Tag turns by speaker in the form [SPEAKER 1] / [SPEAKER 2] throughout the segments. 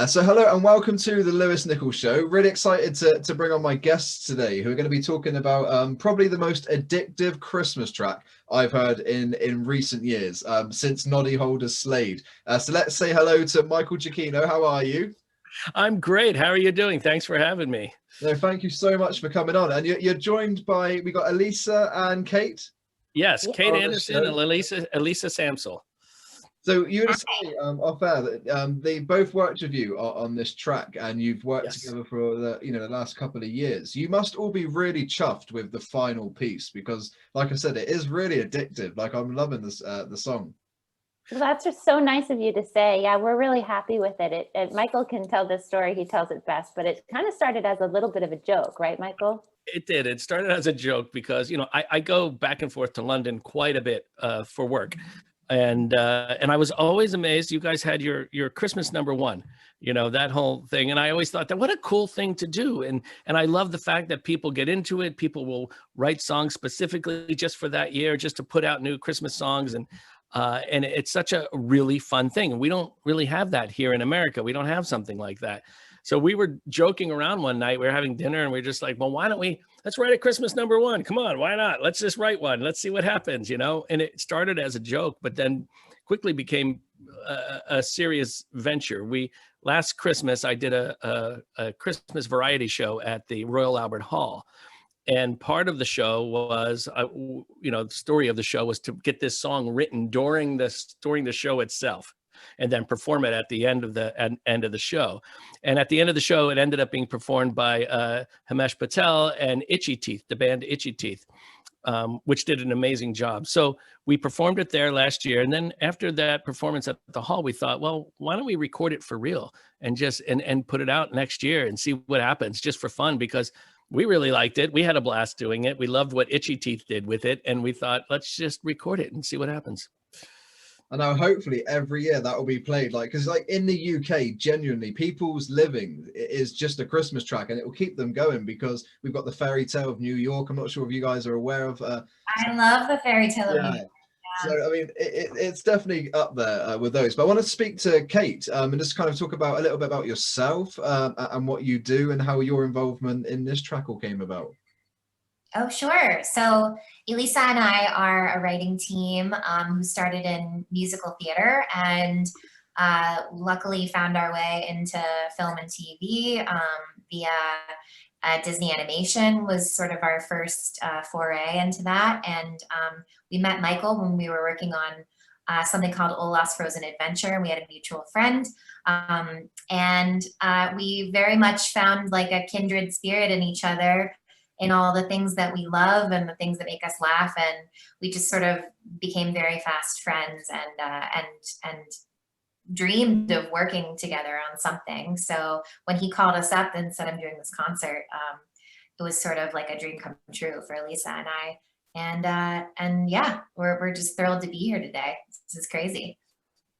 [SPEAKER 1] So hello and welcome to the Lewis Nichols Show. Really excited to bring on my guests today who are going to be talking about probably the most addictive Christmas track I've heard in recent years, since Noddy Holder's Slade. So let's say hello to Michael Giacchino. How are you?
[SPEAKER 2] I'm great. How are you doing? Thanks for having me.
[SPEAKER 1] No, thank you so much for coming on. And you're joined by, we got Elisa and Kate.
[SPEAKER 2] Yes, Kate Anderson and Elisa Samsel.
[SPEAKER 1] So you were saying off air that they both worked with you on this track, and you've worked together for the last couple of years. You must all be really chuffed with the final piece because, like I said, it is really addictive. Like I'm loving this the song.
[SPEAKER 3] Well, that's just so nice of you to say. Yeah, we're really happy with it. Michael can tell this story. He tells it best, but it kind of started as a little bit of a joke, right, Michael?
[SPEAKER 2] It did. It started as a joke because, I go back and forth to London quite a bit for work. And I was always amazed you guys had your Christmas #1, that whole thing. And I always thought that what a cool thing to do. And I love the fact that people get into it. People will write songs specifically just for that year, just to put out new Christmas songs. And it's such a really fun thing. And we don't really have that here in America. We don't have something like that. So we were joking around one night, we were having dinner and we are just like, well, why don't let's write a Christmas #1. Come on, why not? Let's just write one. Let's see what happens, And it started as a joke, but then quickly became a serious venture. Last Christmas, I did a Christmas variety show at the Royal Albert Hall. And part of the show was, the story of the show was to get this song written during the show itself, and then perform it at the end of the show. And at the end of the show, it ended up being performed by Himesh Patel and Itchy Teeth, the band Itchy Teeth, which did an amazing job. So we performed it there last year. And then after that performance at the hall, we thought, well, why don't we record it for real and just and put it out next year and see what happens, just for fun, because we really liked it. We had a blast doing it. We loved what Itchy Teeth did with it. And we thought, let's just record it and see what happens.
[SPEAKER 1] And now hopefully every year that will be played, because in the UK, genuinely people's living is just a Christmas track, and it will keep them going because we've got the Fairy Tale of New York. I'm not sure if you guys are aware of.
[SPEAKER 4] I love the Fairy Tale of New York.
[SPEAKER 1] Yeah. So I mean, it's definitely up there with those. But I want to speak to Kate and just kind of talk about a little bit about yourself and what you do and how your involvement in this track all came about.
[SPEAKER 4] Oh, sure. So Elisa and I are a writing team who started in musical theater and luckily found our way into film and TV via Disney animation was sort of our first foray into that. And we met Michael when we were working on something called Olaf's Frozen Adventure. We had a mutual friend. And we very much found like a kindred spirit in each other in all the things that we love and the things that make us laugh. And we just sort of became very fast friends and dreamed of working together on something. So when he called us up and said, I'm doing this concert, it was sort of like a dream come true for Lisa and I. And yeah, we're just thrilled to be here today. This is crazy.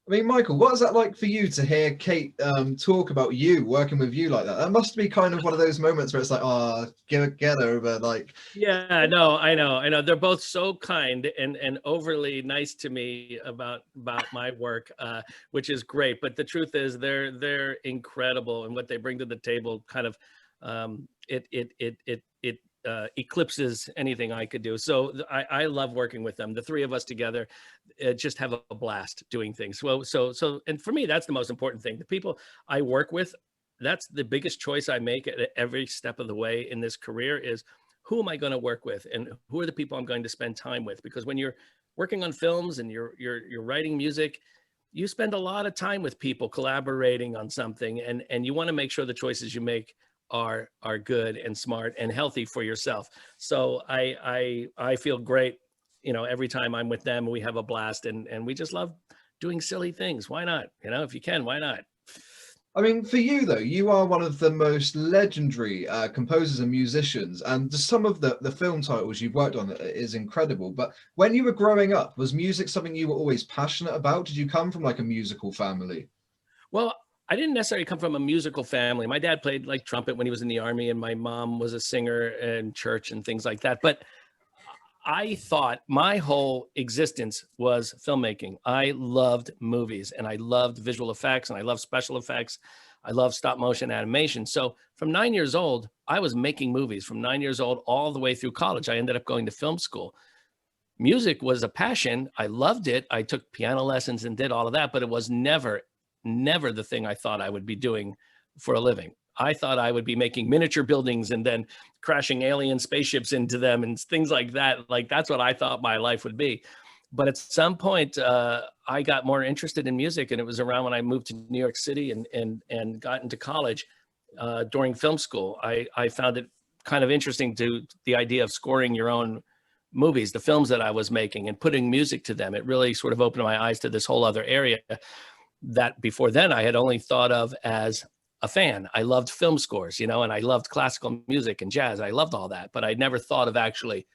[SPEAKER 1] I mean, Michael, what is that like for you to hear Kate talk about you, working with you like that? That must be kind of one of those moments where it's like, oh, get over, like.
[SPEAKER 2] Yeah, no, I know. They're both so kind and overly nice to me about my work, which is great. But the truth is, they're incredible, and what they bring to the table kind of it eclipses anything I could do. So I love working with them. The three of us together just have a blast doing things. So, and for me, that's the most important thing. The people I work with, that's the biggest choice I make at every step of the way in this career is who am I going to work with and who are the people I'm going to spend time with? Because when you're working on films and you're writing music, you spend a lot of time with people collaborating on something, and you want to make sure the choices you make are good and smart and healthy for yourself. So I feel great, every time I'm with them. We have a blast, and we just love doing silly things. Why not? If you can, why not?
[SPEAKER 1] I mean, for you though, you are one of the most legendary composers and musicians, and just some of the film titles you've worked on is incredible. But when you were growing up, was music something you were always passionate about? Did you come from like a musical family?
[SPEAKER 2] Well, I didn't necessarily come from a musical family. My dad played like trumpet when he was in the army, and my mom was a singer in church and things like that. But I thought my whole existence was filmmaking. I loved movies and I loved visual effects and I loved special effects. I love stop motion animation. So from 9 years old, I was making movies from 9 years old all the way through college. I ended up going to film school. Music was a passion. I loved it. I took piano lessons and did all of that, but it was never the thing I thought I would be doing for a living. I thought I would be making miniature buildings and then crashing alien spaceships into them and things like that. Like that's what I thought my life would be. But at some point, I got more interested in music, and it was around when I moved to New York City and got into college during film school. I found it kind of interesting to the idea of scoring your own movies, the films that I was making, and putting music to them. It really sort of opened my eyes to this whole other area that before then I had only thought of as a fan. I loved film scores, and I loved classical music and jazz. I loved all that, but I never thought of actually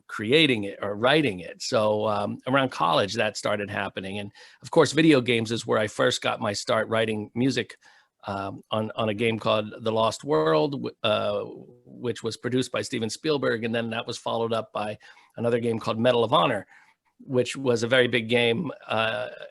[SPEAKER 2] creating it or writing it. So around college, that started happening. And of course, video games is where I first got my start writing music on a game called The Lost World, which was produced by Steven Spielberg. And then that was followed up by another game called Medal of Honor, which was a very big game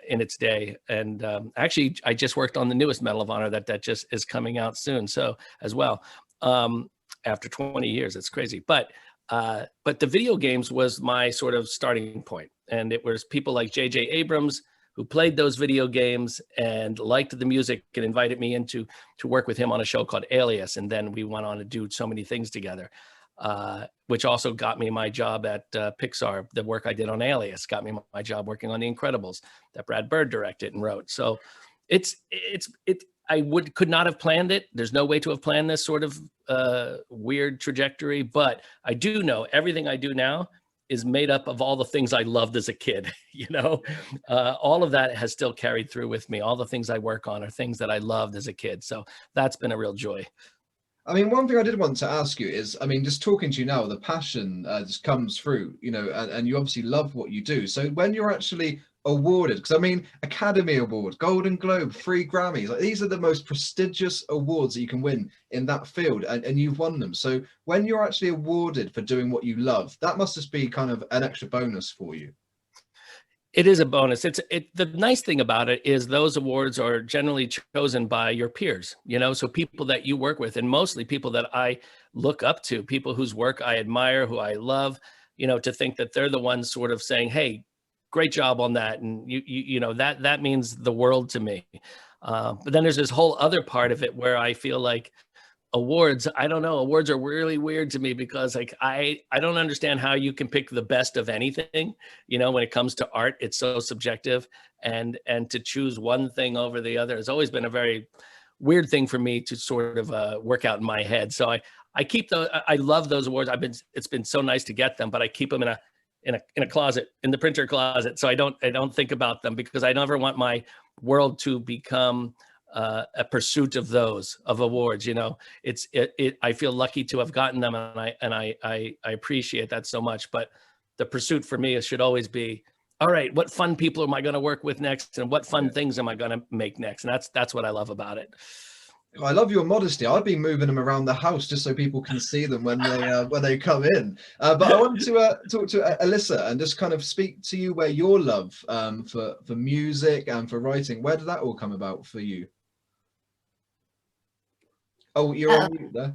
[SPEAKER 2] in its day. And actually, I just worked on the newest Medal of Honor that just is coming out soon. So as well, after 20 years, it's crazy. But the video games was my sort of starting point. And it was people like J.J. Abrams who played those video games and liked the music and invited me to work with him on a show called Alias. And then we went on to do so many things together. Which also got me my job at Pixar. The work I did on Alias got me my job working on The Incredibles that Brad Bird directed and wrote. So I could not have planned it. There's no way to have planned this sort of weird trajectory, but I do know everything I do now is made up of all the things I loved as a kid. All of that has still carried through with me. All the things I work on are things that I loved as a kid. So that's been a real joy.
[SPEAKER 1] I mean, one thing I did want to ask you is, I mean, just talking to you now, the passion just comes through, and you obviously love what you do. So when you're actually awarded, because I mean, Academy Award, Golden Globe, 3 Grammys, like, these are the most prestigious awards that you can win in that field, and you've won them. So when you're actually awarded for doing what you love, that must just be kind of an extra bonus for you.
[SPEAKER 2] It is a bonus. The nice thing about it is those awards are generally chosen by your peers, so people that you work with, and mostly people that I look up to, people whose work I admire, who I love, to think that they're the ones sort of saying, hey, great job on that. And that means the world to me. But then there's this whole other part of it where I feel like awards, I don't know, awards are really weird to me because like I don't understand how you can pick the best of anything. When it comes to art, it's so subjective, and to choose one thing over the other has always been a very weird thing for me to sort of work out in my head. So I keep those. I love those awards. It's been so nice to get them, but I keep them in a closet, in the printer closet. So I don't think about them because I never want my world to become a pursuit of those awards. I feel lucky to have gotten them, and I appreciate that so much. But the pursuit for me should always be, all right, what fun people am I going to work with next, and what fun things am I going to make next? And that's what I love about it.
[SPEAKER 1] I love your modesty. I'd be moving them around the house just so people can see them when they come in. But I want to talk to Alyssa and just kind of speak to you where your love for music and for writing, where did that all come about for you? Oh, you're on mute there.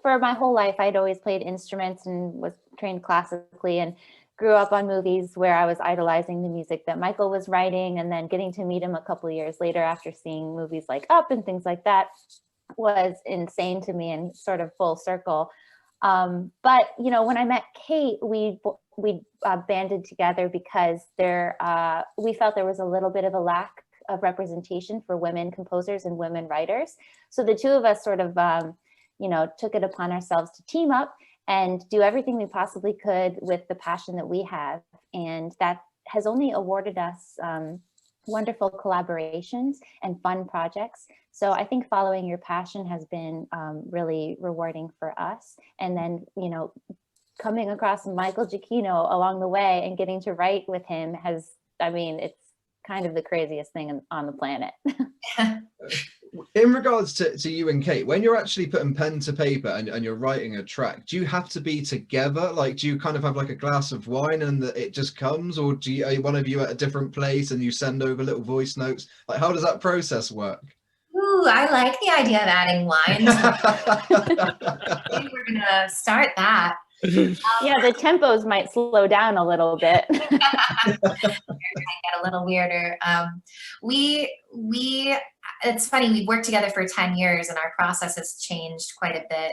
[SPEAKER 3] For my whole life, I'd always played instruments and was trained classically, and grew up on movies where I was idolizing the music that Michael was writing, and then getting to meet him a couple of years later after seeing movies like Up and things like that was insane to me and sort of full circle. But when I met Kate, we banded together because we felt there was a little bit of a lack of representation for women composers and women writers. So the two of us sort of, took it upon ourselves to team up and do everything we possibly could with the passion that we have. And that has only awarded us wonderful collaborations and fun projects. So I think following your passion has been really rewarding for us. And then, you know, coming across Michael Giacchino along the way and getting to write with him has, I mean, it's kind of the craziest thing on the planet.
[SPEAKER 1] In regards to you and Kate, when you're actually putting pen to paper and you're writing a track, do you have to be together? Like, do you kind of have like a glass of wine and it just comes, or are one of you at a different place and you send over little voice notes? Like, how does that process work?
[SPEAKER 4] Ooh, I like the idea of adding wine. I think we're gonna start that.
[SPEAKER 3] Yeah, the tempos might slow down a little bit.
[SPEAKER 4] Get a little weirder. It's funny, we've worked together for 10 years and our process has changed quite a bit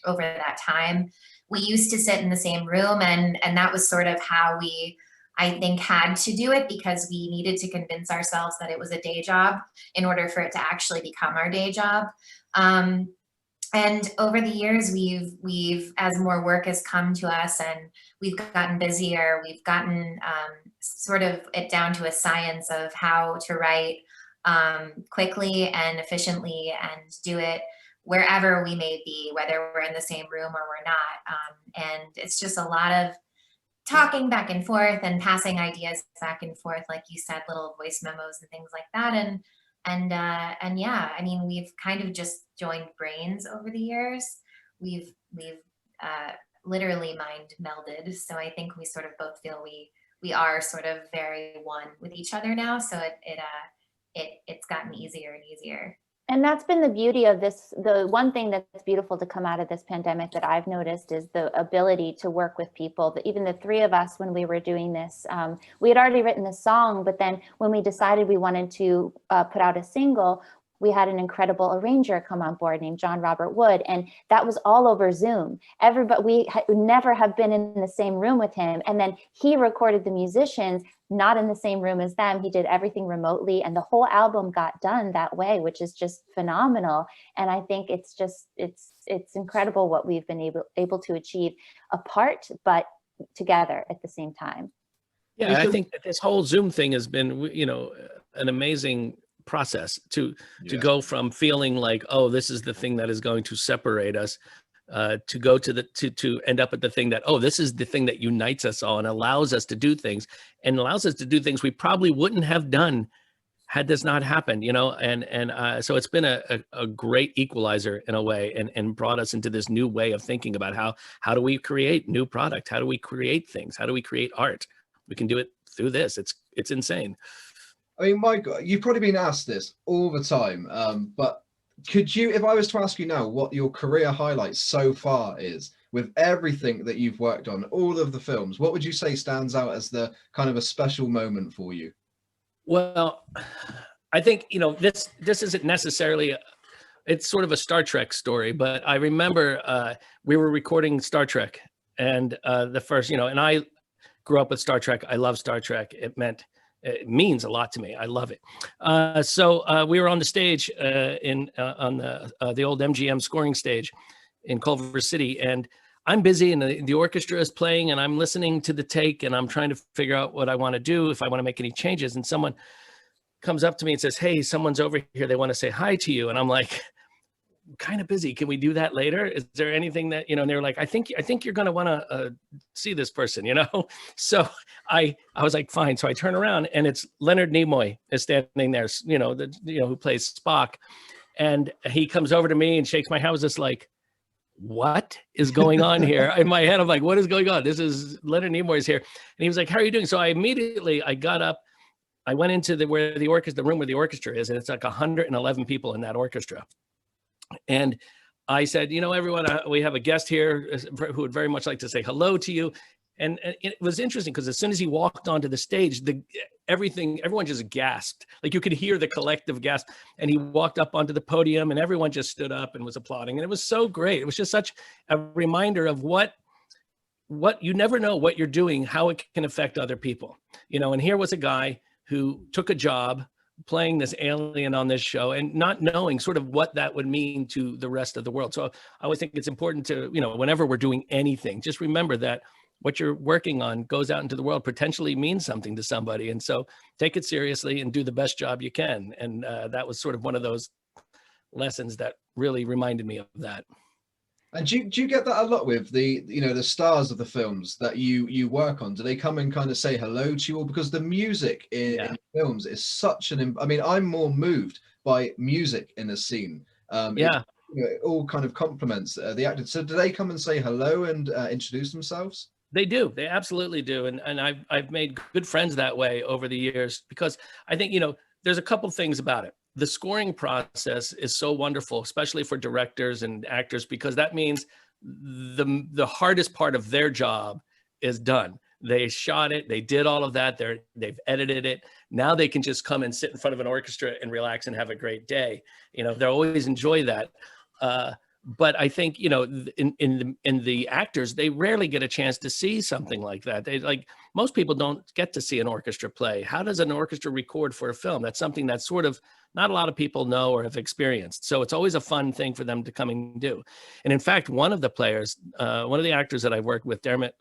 [SPEAKER 4] over that time. We used to sit in the same room, and that was sort of how we, I think, had to do it, because we needed to convince ourselves that it was a day job in order for it to actually become our day job. And over the years, we've as more work has come to us and we've gotten busier, we've gotten sort of it down to a science of how to write quickly and efficiently and do it wherever we may be, whether we're in the same room or we're not. And it's just a lot of talking back and forth and passing ideas back and forth, like you said, little voice memos and things like that. And yeah, I mean, we've kind of just joined brains over the years. We've literally mind melded. So I think we sort of both feel we are sort of very one with each other now. So it's gotten easier and easier.
[SPEAKER 3] And that's been the beauty of this. The one thing that's beautiful to come out of this pandemic that I've noticed is the ability to work with people. That even the three of us, when we were doing this, we had already written the song, but then when we decided we wanted to put out a single, we had an incredible arranger come on board named John Robert Wood, and that was all over Zoom. Everybody, we never have been in the same room with him, and then he recorded the musicians not in the same room as them. He did everything remotely, and the whole album got done that way, which is just phenomenal. And I think it's incredible what we've been able to achieve apart, but together at the same time.
[SPEAKER 2] Yeah, I think that this whole Zoom thing has been, you know, an amazing process to go from feeling like, oh, this is the thing that is going to separate us, to go to end up at the thing that, oh, this is the thing that unites us all and allows us to do things we probably wouldn't have done had this not happened, you know. And so it's been a great equalizer in a way, and brought us into this new way of thinking about how do we create new product, how do we create things, how do we create art. We can do it through this. It's insane.
[SPEAKER 1] I mean, Michael, you've probably been asked this all the time, but could you, if I was to ask you now what your career highlights so far is, with everything that you've worked on, all of the films, what would you say stands out as the kind of a special moment for you?
[SPEAKER 2] Well, I think, you know, this isn't necessarily, it's sort of a Star Trek story, but I remember we were recording Star Trek, and the first, you know, and I grew up with Star Trek. I love Star Trek. It means a lot to me. I love it. So we were on the stage on the old MGM scoring stage in Culver City, and I'm busy, and the orchestra is playing, and I'm listening to the take, and I'm trying to figure out what I want to do, if I want to make any changes. And someone comes up to me and says, "Hey, someone's over here. They want to say hi to you." And I'm like, kind of busy. Can we do that later? Is there anything that, you know, and they were like, I think you're going to want to see this person, you know? So I was like, fine. So I turn around, and it's Leonard Nimoy is standing there, you know, who plays Spock. And he comes over to me and shakes my hand. I was just like, what is going on here? In my head, I'm like, what is going on? This is Leonard Nimoy's here. And he was like, how are you doing? So I got up, I went into the room where the orchestra is, and it's like 111 people in that orchestra. And I said, you know, everyone, we have a guest here who would very much like to say hello to you. And it was interesting because as soon as he walked onto the stage, everyone just gasped. Like you could hear the collective gasp. And he walked up onto the podium, and everyone just stood up and was applauding. And it was so great. It was just such a reminder of what you never know what you're doing, how it can affect other people. You know, and here was a guy who took a job playing this alien on this show and not knowing sort of what that would mean to the rest of the world. So I always think it's important to, you know, whenever we're doing anything, just remember that what you're working on goes out into the world potentially means something to somebody. And so take it seriously and do the best job you can. And that was sort of one of those lessons that really reminded me of that.
[SPEAKER 1] And do you get that a lot with the, you know, the stars of the films that you work on? Do they come and kind of say hello to you all? Because the music in films is such I mean, I'm more moved by music in a scene.
[SPEAKER 2] Yeah.
[SPEAKER 1] You know, it all kind of complements the actor. So do they come and say hello and introduce themselves?
[SPEAKER 2] They do. They absolutely do. And I've made good friends that way over the years, because I think, you know, there's a couple things about it. The scoring process is so wonderful, especially for directors and actors, because that means the hardest part of their job is done. They shot it, they did all of that, they've edited it. Now they can just come and sit in front of an orchestra and relax and have a great day. You know, they'll always enjoy that. But I think, you know, in the actors, they rarely get a chance to see something like that. They, like, most people don't get to see an orchestra play. How does an orchestra record for a film? That's something that sort of not a lot of people know or have experienced. So it's always a fun thing for them to come and do. And in fact, one of the players, one of the actors that I've worked with, Dermot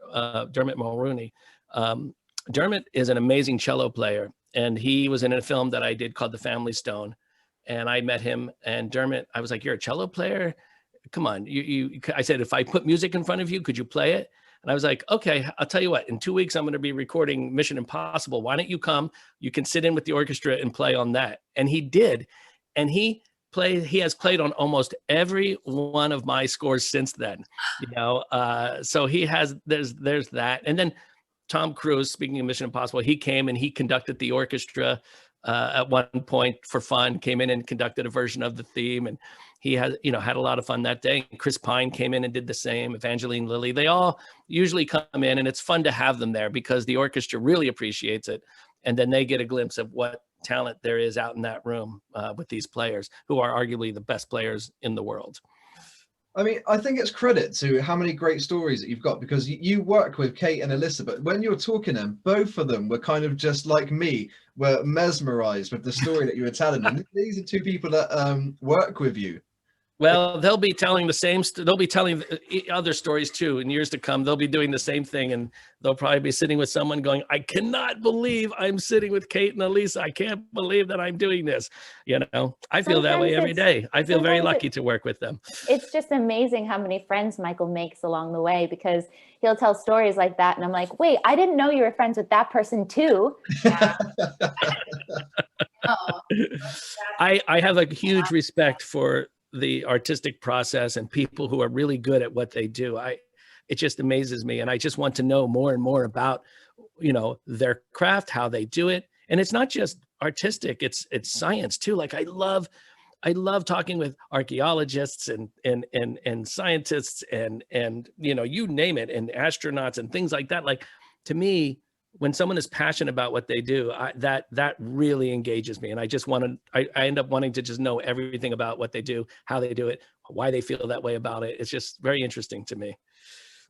[SPEAKER 2] Mulrooney, Dermot is an amazing cello player. And he was in a film that I did called The Family Stone. And I met him, and Dermot, I was like, "You're a cello player? Come on." I said, "If I put music in front of you, could you play it?" And I was like, "Okay, I'll tell you what, in 2 weeks, I'm going to be recording Mission Impossible. Why don't you come? You can sit in with the orchestra and play on that." And he did. And he has played on almost every one of my scores since then, you know? So there's that. And then Tom Cruise, speaking of Mission Impossible, he came and he conducted the orchestra at one point for fun, came in and conducted a version of the theme. And he had a lot of fun that day. Chris Pine came in and did the same. Evangeline Lilly, they all usually come in, and it's fun to have them there because the orchestra really appreciates it. And then they get a glimpse of what talent there is out in that room with these players who are arguably the best players in the world.
[SPEAKER 1] I mean, I think it's credit to how many great stories that you've got, because you work with Kate and Elizabeth. When you were talking to them, both of them were kind of just like me, were mesmerized with the story that you were telling. And these are two people that work with you.
[SPEAKER 2] Well, they'll be telling they'll be telling other stories too in years to come. They'll be doing the same thing, and they'll probably be sitting with someone going, "I cannot believe I'm sitting with Kate and Elisa. I can't believe that I'm doing this." You know, I feel that way every day. I feel very lucky to work with them.
[SPEAKER 3] It's just amazing how many friends Michael makes along the way, because he'll tell stories like that. And I'm like, wait, I didn't know you were friends with that person too.
[SPEAKER 4] Yeah.
[SPEAKER 2] I have a huge respect for the artistic process and people who are really good at what they do. It just amazes me. And I just want to know more and more about, you know, their craft, how they do it. And it's not just artistic, it's science too. Like I love talking with archaeologists and scientists and, you know, you name it, and astronauts and things like that. Like, to me, when someone is passionate about what they do, that really engages me. And I just I end up wanting to just know everything about what they do, how they do it, why they feel that way about it. It's just very interesting to me.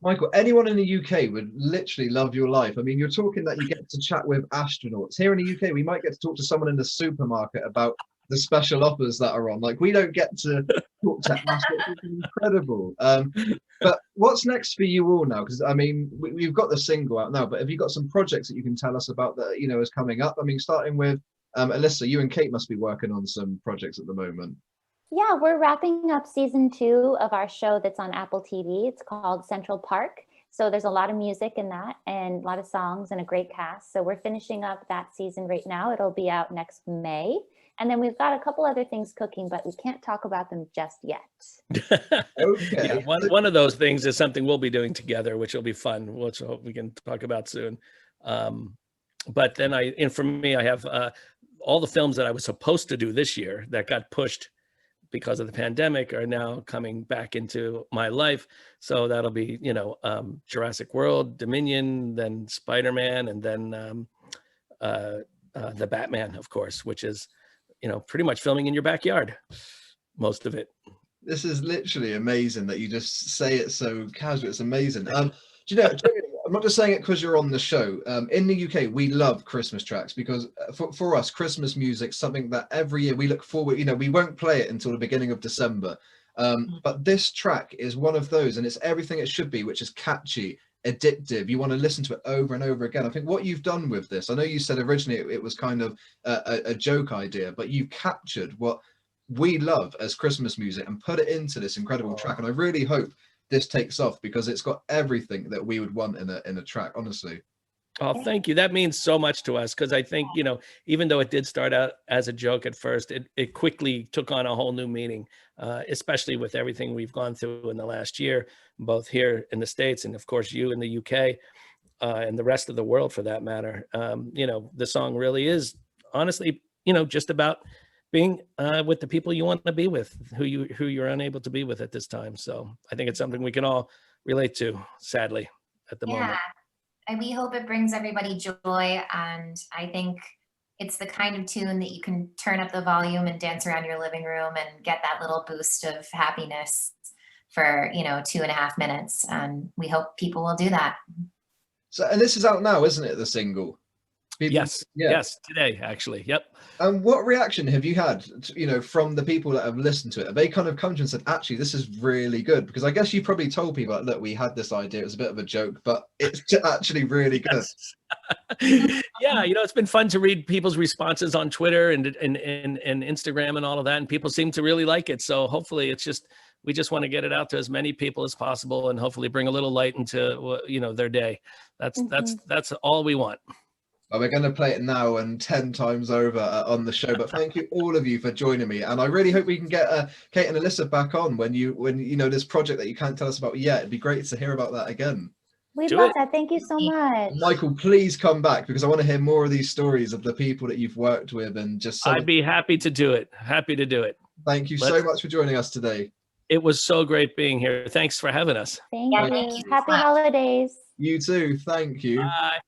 [SPEAKER 1] Michael, anyone in the UK would literally love your life. I mean, you're talking that you get to chat with astronauts. Here in the UK, we might get to talk to someone in the supermarket about the special offers that are on. Like, we don't get to talk to astronauts. It's incredible. But what's next for you all now? Because I mean, we've got the single out now, but have you got some projects that you can tell us about that, you know, is coming up? I mean, starting with Alyssa, you and Kate must be working on some projects at the moment.
[SPEAKER 3] Yeah, we're wrapping up season 2 of our show that's on Apple TV. It's called Central Park. So there's a lot of music in that and a lot of songs and a great cast. So we're finishing up that season right now. It'll be out next May. And then we've got a couple other things cooking, but we can't talk about them just yet.
[SPEAKER 1] Okay.
[SPEAKER 2] Yeah, one of those things is something we'll be doing together, which will be fun, which I hope we can talk about soon. But then for me, I have all the films that I was supposed to do this year that got pushed because of the pandemic are now coming back into my life. So that'll be, you know, Jurassic World, Dominion, then Spider-Man, and then the Batman, of course, which is, you know, pretty much filming in your backyard, most of it.
[SPEAKER 1] This is literally amazing that you just say it so casual. It's amazing. Do you know, I'm not just saying it because you're on the show. In the UK, we love Christmas tracks because for us, Christmas music's something that every year we look forward. You know, we won't play it until the beginning of December. But this track is one of those, and it's everything it should be, which is catchy, addictive. You want to listen to it over and over again. I think what you've done with this, I know you said originally it was kind of a joke idea, but you've captured what we love as Christmas music and put it into this incredible track. And I really hope this takes off, because it's got everything that we would want in a track, honestly.
[SPEAKER 2] Oh, thank you. That means so much to us, because I think, you know, even though it did start out as a joke at first, it quickly took on a whole new meaning, especially with everything we've gone through in the last year, both here in the States and, of course, you in the UK and the rest of the world, for that matter. You know, the song really is, honestly, you know, just about being with the people you want to be with, who you're unable to be with at this time. So I think it's something we can all relate to, sadly, at the moment.
[SPEAKER 4] And we hope it brings everybody joy. And I think it's the kind of tune that you can turn up the volume and dance around your living room and get that little boost of happiness for, you know, 2.5 minutes. And we hope people will do that.
[SPEAKER 1] So, and this is out now, isn't it, the single?
[SPEAKER 2] Yes, yes, today, actually. Yep.
[SPEAKER 1] And what reaction have you had, you know, from the people that have listened to it? Have they kind of come to you and said, actually, this is really good? Because I guess you probably told people, like, look, we had this idea, it was a bit of a joke, but it's actually really good.
[SPEAKER 2] Yeah, you know, it's been fun to read people's responses on Twitter and Instagram and all of that, and people seem to really like it. So hopefully it's just, we just want to get it out to as many people as possible and hopefully bring a little light into, you know, their day. That's all we want.
[SPEAKER 1] Well, we're going to play it now and 10 times over on the show. But thank you, all of you, for joining me. And I really hope we can get Kate and Alyssa back on when you know, this project that you can't tell us about yet. It'd be great to hear about that again.
[SPEAKER 3] We'd love that. Thank you so much.
[SPEAKER 1] Michael, please come back, because I want to hear more of these stories of the people that you've worked with, and just.
[SPEAKER 2] I'd be happy to do it. Happy to do it.
[SPEAKER 1] Thank you so much for joining us today.
[SPEAKER 2] It was so great being here. Thanks for having us.
[SPEAKER 3] Thank you. Happy holidays.
[SPEAKER 1] You too. Thank you.
[SPEAKER 2] Bye.